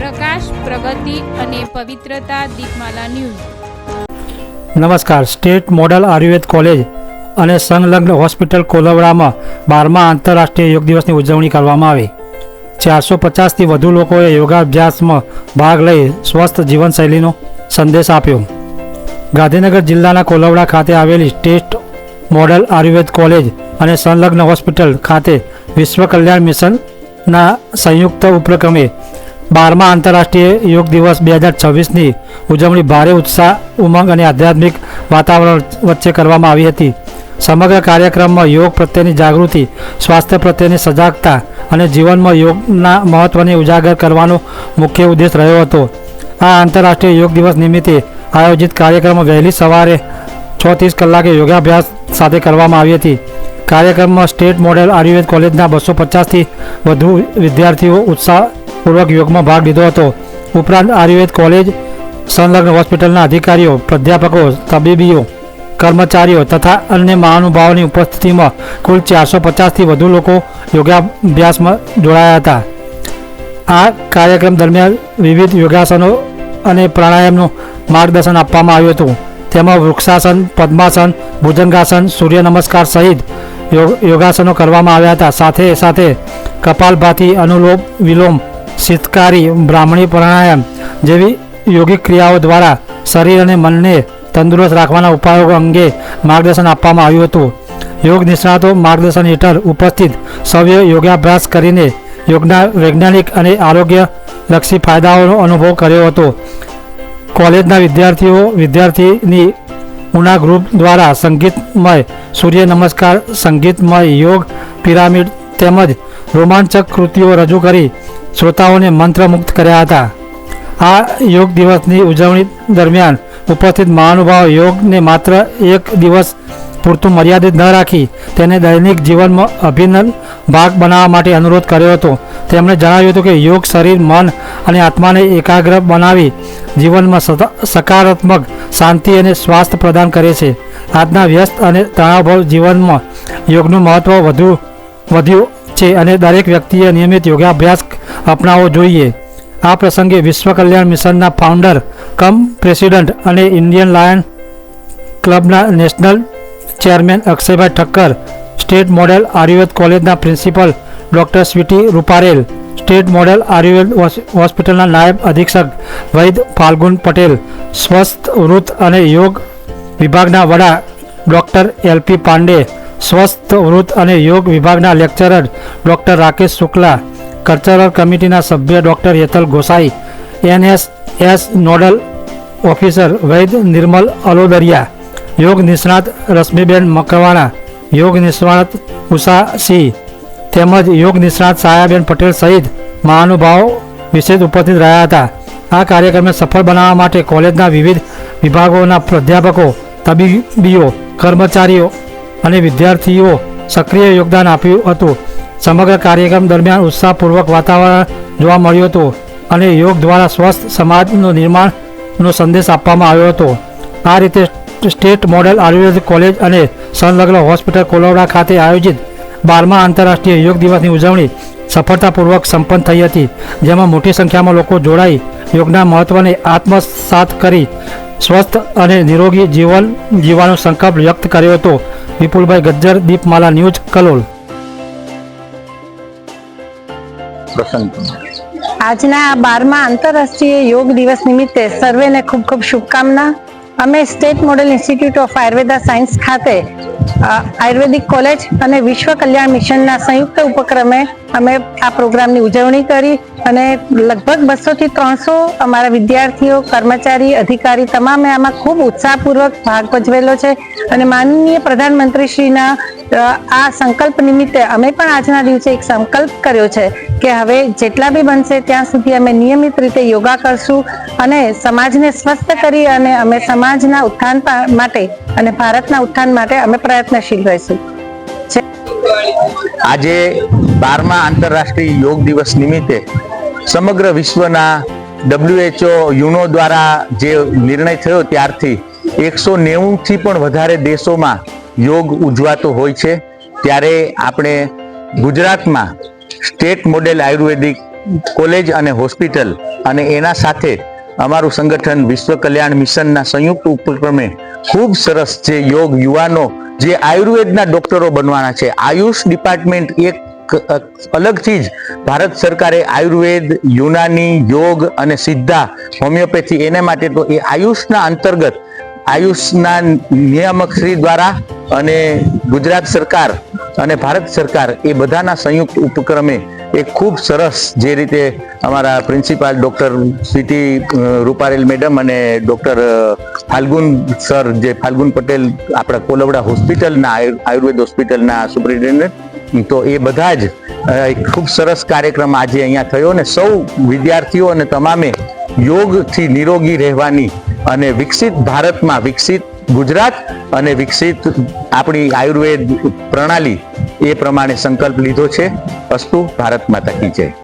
પ્રકાશ, પ્રગતિ અને પવિત્રતા દીપમાલા ન્યૂઝ. નમસ્કાર. State model Ayurveda college અને સંલગ્ન હોસ્પિટલ કોલવડામાં 12મા આંતરરાષ્ટ્રીય યોગ દિવસની ઉજવણી કરવામાં આવી. 450થી વધુ લોકોએ યોગાભ્યાસમાં ભાગ લઈ સ્વસ્થ જીવનશૈલીનો સંદેશ આપ્યો. ગાંધીનગર જિલ્લાના કોલવડા ખાતે આવેલી સ્ટેટ મોડલ આયુર્વેદ કોલેજ અને સંલગ્ન હોસ્પિટલ ખાતે વિશ્વ કલ્યાણ મિશનના સંયુક્ત ઉપક્રમે 12મા આંતરરાષ્ટ્રીય યોગ દિવસ 2026ની ઉજવણી ભારે ઉત્સાહ, ઉમંગ અને આધ્યાત્મિક વાતાવરણ વચ્ચે કરવામાં આવી હતી. સમગ્ર કાર્યક્રમમાં યોગ પ્રત્યેની જાગૃતિ, સ્વાસ્થ્ય પ્રત્યેની સજાગતા અને જીવનમાં યોગના મહત્ત્વને ઉજાગર કરવાનો મુખ્ય ઉદ્દેશ રહ્યો હતો. આ આંતરરાષ્ટ્રીય યોગ દિવસ નિમિત્તે આયોજિત કાર્યક્રમમાં વહેલી સવારે 6:30 કલાકે યોગાભ્યાસ સાથે કરવામાં આવી હતી. કાર્યક્રમમાં સ્ટેટ મોડેલ આયુર્વેદ કોલેજના 250થી વધુ વિદ્યાર્થીઓ ઉત્સાહપૂર્વક યોગમાં ભાગ લીધો હતો. ઉપરાંત આયુર્વેદ કોલેજ, સંલગ્ન હોસ્પિટલના અધિકારીઓ, પ્રાધ્યાપકો, તબીબીઓ, કર્મચારીઓ તથા અન્ય મહાનુભાવોની ઉપસ્થિતિમાં કુલ 450થી વધુ લોકો યોગાભ્યાસમાં જોડાયા હતા. આ કાર્યક્રમ દરમિયાન વિવિધ યોગાસનો અને પ્રાણાયામનું માર્ગદર્શન આપવામાં આવ્યું હતું. તેમાં વૃક્ષાસન, પદ્માસન, ભુજંગાસન, સૂર્ય નમસ્કાર સહિત યોગાસનો કરવામાં આવ્યા હતા. સાથે સાથે કપાલભાતિ, અનુલોમ વિલોમ, શીતકારી, બ્રાહ્મણી પ્રાણાયામ જેવી યોગિક ક્રિયાઓ દ્વારા શરીર અને મનને તંદુરસ્ત રાખવાના ઉપાયો અંગે માર્ગદર્શન આપવામાં આવ્યું હતું. યોગ નિષ્ણાતો માર્ગદર્શન હેઠળ ઉપસ્થિત સૌએ યોગાભ્યાસ કરીને યોગના વૈજ્ઞાનિક અને આરોગ્યલક્ષી ફાયદાઓનો અનુભવ કર્યો હતો. કોલેજના વિદ્યાર્થીની ઉના ગ્રુપ દ્વારા સંગીતમય સૂર્ય નમસ્કાર, સંગીતમય યોગ, પિરામિડ તેમજ રોમાંચક કૃતિઓ રજૂ કરી શ્રોતાઓને મંત્રમુગ્ધ કર્યા હતા. આ યોગ દિવસની ઉજવણી દરમિયાન ઉપસ્થિત મહાનુભાવો યોગને માત્ર એક દિવસ પૂરતું મર્યાદિત ન રાખી તેને દૈનિક જીવનમાં અભિન્ન ભાગ બનાવવા માટે અનુરોધ કર્યો હતો. તેમણે જણાવ્યું હતું કે યોગ શરીર, મન અને આત્માને એકાગ્ર બનાવી જીવનમાં સકારાત્મક શાંતિ અને સ્વાસ્થ્ય પ્રદાન કરે છે. આજના વ્યસ્ત અને તણાવભર જીવનમાં યોગનું મહત્ત્વ વધ્યું છે અને દરેક વ્યક્તિએ નિયમિત યોગાભ્યાસ અપનાવવો જોઈએ. આ પ્રસંગે વિશ્વ કલ્યાણ મિશનના ફાઉન્ડર કમ પ્રેસિડન્ટ અને ઇન્ડિયન લાયન ક્લબના નેશનલ ચેરમેન અક્ષયભાઈ ઠક્કર, સ્ટેટ મોડેલ આયુર્વેદ કોલેજના principal doctor Sweety Ruparel, state model Ayurved હોસ્પિટલના નાયબ અધિક્ષક વૈદ ફાલ્ગુન પટેલ, સ્વસ્થ વૃત્ત અને યોગ વિભાગના વડા ડૉક્ટર એલપી પાંડે, સ્વસ્થ વૃત્ત અને યોગ વિભાગના lecturer doctor Rakesh Shukla, cultural કમિટીના સભ્ય doctor Hetal Gosai, NSS nodal officer Vaid Nirmal Alodariya, યોગ નિષ્ણાત રશ્મિબેન મકવાણા, યોગ નિષ્ણાત ઉષા સિંહ તેમજ યોગ નિષ્ણાત સાયાબેન પટેલ સહિત મહાનુભાવો વિશેષ ઉપસ્થિત રહ્યા હતા. આ કાર્યક્રમને સફળ બનાવવા માટે કોલેજના વિવિધ વિભાગોના પ્રાધ્યાપકો, તબીબીઓ, કર્મચારીઓ અને વિદ્યાર્થીઓ સક્રિય યોગદાન આપ્યું હતું. સમગ્ર કાર્યક્રમ દરમિયાન ઉત્સાહપૂર્વક વાતાવરણ જોવા મળ્યું હતું અને યોગ દ્વારા સ્વસ્થ સમાજનું નિર્માણનો સંદેશ આપવામાં આવ્યો હતો. આ રીતે સ્ટેટ મોડેલ આયુર્વેદ કોલેજ અને સંલગ્ન હોસ્પિટલ કોલવડા ખાતે આયોજિત 12મા આંતરરાષ્ટ્રીય યોગ દિવસની ઉજવણી સફળતાપૂર્વક સંપન્ન થઈ હતી, જેમાં મોટી સંખ્યામાં લોકો જોડાઈ યોગના મહત્ત્વને આત્મસાત કરી સ્વસ્થ અને નિરોગી જીવન જીવવાનો સંકલ્પ વ્યક્ત કર્યો હતો. વિપુલભાઈ ગજ્જર, દીપમાલા ન્યૂઝ, કલોલ. આજના 12મા આંતરરાષ્ટ્રીય યોગ દિવસ નિમિત્તે સર્વેને ખૂબ ખૂબ શુભકામના. અમે state model institute of Ayurveda science ખાતે આયુર્વેદિક કોલેજ અને વિશ્વ કલ્યાણ મિશનના સંયુક્ત ઉપક્રમે અમે આ પ્રોગ્રામની ઉજવણી કરી અને લગભગ 200થી 300 અમારા વિદ્યાર્થીઓ, કર્મચારી, અધિકારી તમામે આમાં ખૂબ ઉત્સાહપૂર્વક ભાગ ભજવેલો છે. અને માનનીય પ્રધાનમંત્રીશ્રીના આ સંકલ્પ નિમિત્તે અમે પણ આજના દિવસે એક સંકલ્પ કર્યો છે કે હવે જેટલા બી બનશે ત્યાં સુધી અમે નિયમિત રીતે યોગા કરશું અને સમાજને સ્વસ્થ કરી અને અમે સમાજના ઉત્થાન માટે અને ભારતના ઉત્થાન માટે અમે પ્રયત્નશીલ રહીશું. આજે 12મા આંતરરાષ્ટ્રીય યોગ દિવસ નિમિત્તે સમગ્ર વિશ્વના WHO યુનો દ્વારા જે નિર્ણય થયો ત્યારથી 190થી પણ વધારે દેશોમાં યોગ ઉજવાતો હોય છે. ત્યારે આપણે ગુજરાતમાં સ્ટેટ મોડેલ આયુર્વેદિક કોલેજ અને હોસ્પિટલ અને એના સાથે અમારું સંગઠન વિશ્વ કલ્યાણ મિશનના સંયુક્ત ઉપક્રમે ખૂબ સરસ જે યોગ યુવાનો જે આયુર્વેદના ડોક્ટરો બનવાના છે, આયુષ ડિપાર્ટમેન્ટ એક અલગથી જ ભારત સરકારે આયુર્વેદ, યુનાની, યોગ અને સિદ્ધા, હોમિયોપેથી એને માટે તો એ આયુષના અંતર્ગત આયુષના નિયામક શ્રી દ્વારા અને ગુજરાત સરકાર અને ભારત સરકાર એ બધાના સંયુક્ત ઉપક્રમે એક ખૂબ સરસ જે રીતે અમારા principal doctor Sweety Ruparel madam અને ડૉક્ટર ફાલ્ગુન સર, જે ફાલ્ગુન પટેલ આપણા કોલવડા હોસ્પિટલના આયુર્વેદ હોસ્પિટલના સુપ્રિન્ટેન્ડન્ટ, તો એ બધા જ એક ખૂબ સરસ કાર્યક્રમ આજે અહીંયા થયો અને સૌ વિદ્યાર્થીઓ અને તમામે યોગથી નિરોગી રહેવાની અને વિકસિત ભારતમાં, વિકસિત ગુજરાત અને વિકસિત આપણી આયુર્વેદ પ્રણાલી એ પ્રમાણે સંકલ્પ લીધો છે. અસ્તુ. ભારત માતા કી જય.